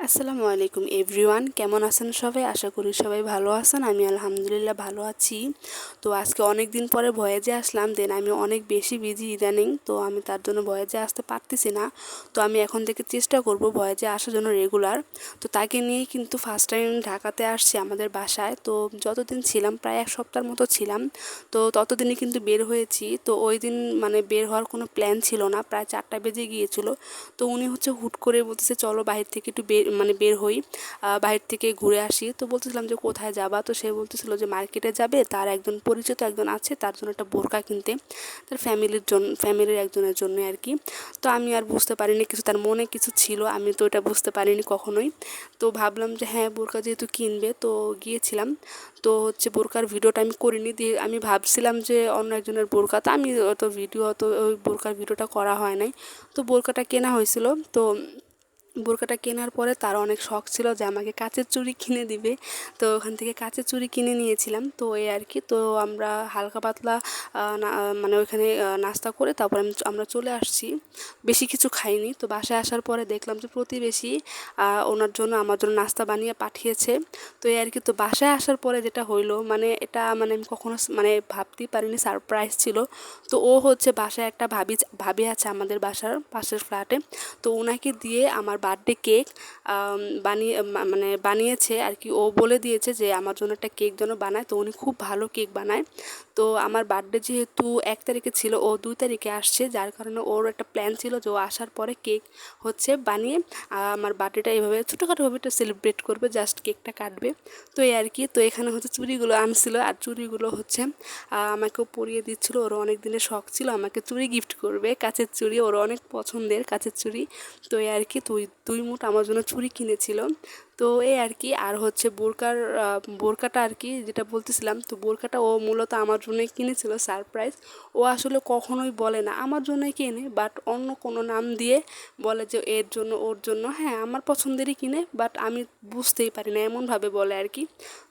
আসসালামু আলাইকুম এভরিওয়ান, কেমন আছেন সবাই? আশা করি সবাই ভালো আছেন। আমি আলহামদুলিল্লাহ ভালো আছি। তো আজকে অনেক দিন পরে ভয়েজে আসলাম। আমি অনেক বেশি বিজি ইদানিং, তো আমি তার জন্য ভয়েজে আসতে পারতেছি না। তো আমি এখন থেকে চেষ্টা করব ভয়েজে আসার জন্য রেগুলার। তো তাকে নিয়েই কিন্তু ফার্স্ট টাইম ঢাকাতে আসছি আমাদের বাসায়। তো যতদিন ছিলাম প্রায় এক সপ্তাহের মতো ছিলাম। তো ততদিনই কিন্তু বের হয়েছি। তো ওই দিন বের হওয়ার কোনো প্ল্যান ছিল না, প্রায় 4টা বেজে গিয়েছিল। তো উনি হুট করে বলতেছে চলো বাহির থেকে একটু বের হই, বাহির থেকে ঘুরে আসি। তো বলতেছিলাম যে কোথায় যাবা? তো সে বলতেছিল যে মার্কেটে যাবে, তার একজন পরিচিত একজন আছে, তার জন্য একটা বোরকা কিনতে, তার ফ্যামিলির একজনের জন্য আর কি। তো আমি আর বুঝতে পারিনি কিছু, তার মনে কিছু ছিল, আমি তো এটা বুঝতে পারিনি কখনোই। তো ভাবলাম যে হ্যাঁ বোরকা যেহেতু কিনবে তো গিয়েছিলাম। তো বোরকার ভিডিওটা আমি করিনি, দিয়ে আমি ভাবছিলাম যে অন্য একজনের বোরকা, তো আমি অত ওই বোরকার ভিডিওটা করা হয় নাই। তো বোরকাটা কেনা হয়েছিল। তো বোরকাটা কেনার পরে তার অনেক শখ ছিল যে আমাকে কাচের চুড়ি কিনে দিবে। তো ওখান থেকে কাচের চুড়ি কিনে নিয়েছিলাম। তো এই আর কি। তো আমরা হালকা পাতলা ওইখানে নাস্তা করে তারপর আমরা চলে আসছি। বেশি কিছু খাইনি। তো বাসায় আসার পরে দেখলাম যে প্রতিবেশী ওনার জন্য আমার জন্য নাস্তা বানিয়ে পাঠিয়েছে। তো এই আর কি। তো বাসায় আসার পরে যেটা হইলো, এটা আমি কখনো ভাবতেই পারিনি, সারপ্রাইজ ছিল। তো ও বাসায় একটা ভাবি আছে আমাদের বাসার পাশের ফ্ল্যাটে। তো ওনাকে দিয়ে আমার বার্থডে কেক বানিয়েছে আর কি। ও বলে দিয়েছে যে আমার জন্য একটা কেক যেন বানায়। তো উনি খুব ভালো কেক বানায়। তো আমার বার্থডে যেহেতু 1 তারিখে ছিল, ও 2 তারিখে আসছে, যার কারণে ওর একটা প্ল্যান ছিল যে ও আসার পরে কেক বানিয়ে আমার বার্থডেটা এইভাবে ছোটোখাটোভাবে একটা সেলিব্রেট করবে, জাস্ট কেকটা কাটবে। তো এই আর কি। তো এখানে চুড়িগুলো আনছিল, আর চুড়িগুলো আমাকেও পরিয়ে দিচ্ছিল। ওর অনেক দিনের শখ ছিল আমাকে চুড়ি গিফট করবে, কাচের চুড়ি, ওর অনেক পছন্দের কাচের চুড়ি। তো এই আর কি। দুই মুঠ আমার জন্য চুড়ি কিনেছিল। তো এই আর কি। আর বোরকাটা আর কি যেটা বলতেছিলাম, তো বোরকাটা ও মূলত আমার জন্যই কিনেছিল, সারপ্রাইজ। ও আসলে কখনোই বলে না আমার জন্যই কিনে, বাট অন্য কোনো নাম দিয়ে বলে যে এর জন্য ওর জন্য। হ্যাঁ আমার পছন্দেরই কিনে, বাট আমি বুঝতেই পারি না, এমনভাবে বলে আর কি।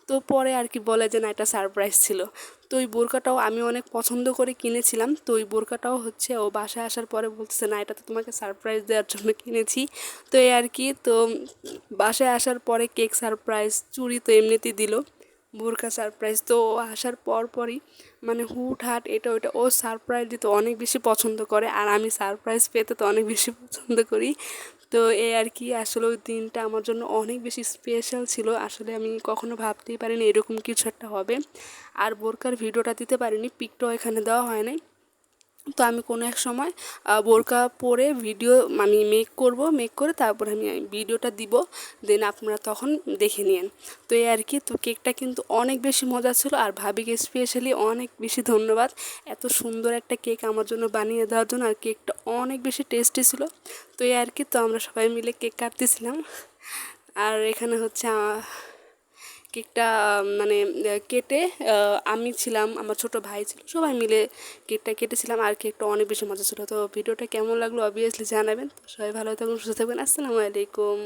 তো পরে আর কি বলে যে না এটা সারপ্রাইজ ছিল। তো ওই বোরকাটাও আমি অনেক পছন্দ করে কিনেছিলাম। তো ওই বোরকাটাও ও বাসায় আসার পরে বলতেছে না এটা তো তোমাকে সারপ্রাইজ দেওয়ার জন্য কিনেছি। তো এই আর কি। তো বাসায় আসার পরে কেক সারপ্রাইজ, চুড়ি তো এমনিতেই দিল, বোরকা সারপ্রাইজ। তো ও আসার পরই হুটহাট এটা ওইটা ও সারপ্রাইজ দিতে অনেক বেশি পছন্দ করে, আর আমি সারপ্রাইজ পেতে তো অনেক বেশি পছন্দ করি। তো এই আর কি। আসলে ওই দিনটা আমার জন্য অনেক বেশি স্পেশাল ছিল। আসলে আমি কখনো ভাবতেই পারিনি এরকম কিছু একটা হবে। আর বোরকার ভিডিওটা দিতে পারিনি, পিকটাও এখানে দেওয়া হয় নাই। তো আমি কোনো এক সময় বোরকা পরে ভিডিও আমি মেক করে তারপরে আমি ভিডিওটা দিব, দেন আপনারা তখন দেখে নিন। তো এই আর কি। তো কেকটা কিন্তু অনেক বেশি মজা ছিল, আর ভাবিকে স্পেশালি অনেক বেশি ধন্যবাদ এত সুন্দর একটা কেক আমার জন্য বানিয়ে দেওয়ার জন্য। আর কেকটা অনেক বেশি টেস্টি ছিল। তো এই আর কি। তো আমরা সবাই মিলে কেক কাটতেছিলাম। আর এখানে কেকটা কেটে আমি ছিলাম, আমার ছোট ভাই ছিল, সবাই মিলে কেকটা কেটেছিলাম। আর কেকটা অনেক বেশি মজা ছিল। তো ভিডিওটা কেমন লাগলো অবভিয়াসলি জানাবেন। তো সবাই ভালো থাকুন, সুস্থ থাকবেন। আসসালামু আলাইকুম।